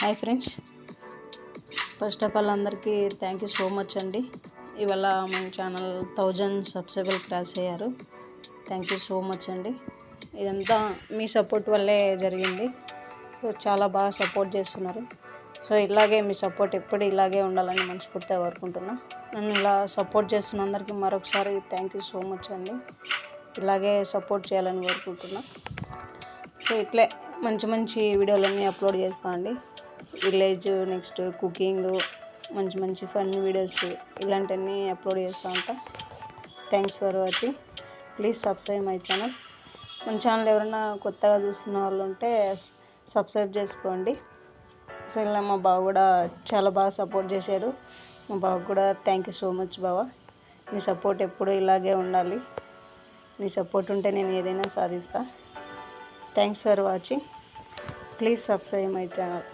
Hi friends, first of all అందరికీ thank you so much అండి. ఇవాళ మన ఛానల్ 1000 సబ్స్క్రైబర్లు క్రాస్ అయ్యారు. థ్యాంక్ యూ సో మచ్ అండి. ఇదంతా మీ సపోర్ట్ వల్లే జరిగింది. సో చాలా బాగా సపోర్ట్ చేస్తున్నారు. సో ఇలాగే మీ సపోర్ట్ ఎప్పుడు ఇలాగే ఉండాలని మనస్ఫూర్తిగా కోరుకుంటున్నా. నన్ను ఇలా సపోర్ట్ చేస్తున్న అందరికీ మరొకసారి థ్యాంక్ యూ సో మచ్ అండి. ఇలాగే సపోర్ట్ చేయాలని కోరుకుంటున్నా. సో ఇట్లే మంచి మంచి వీడియోలన్నీ అప్లోడ్ చేస్తా అండి. విలేజ్, నెక్స్ట్ కుకింగ్, మంచి మంచి ఫన్ వీడియోస్ ఇలాంటివన్నీ అప్లోడ్ చేస్తూ ఉంటా. Thanks for watching. Please subscribe my channel. మన ఛానల్ ఎవరైనా కొత్తగా చూస్తున్న వాళ్ళు ఉంటే సబ్స్క్రైబ్ చేసుకోండి. సో ఇలా మా బావ కూడా చాలా బాగా సపోర్ట్ చేశాడు. మా బావ కూడా థ్యాంక్ యూ సో మచ్ బావ. మీ సపోర్ట్ ఎప్పుడు ఇలాగే ఉండాలి. మీ సపోర్ట్ ఉంటే నేను ఏదైనా సాధిస్తా. Thanks for watching. Please subscribe my channel.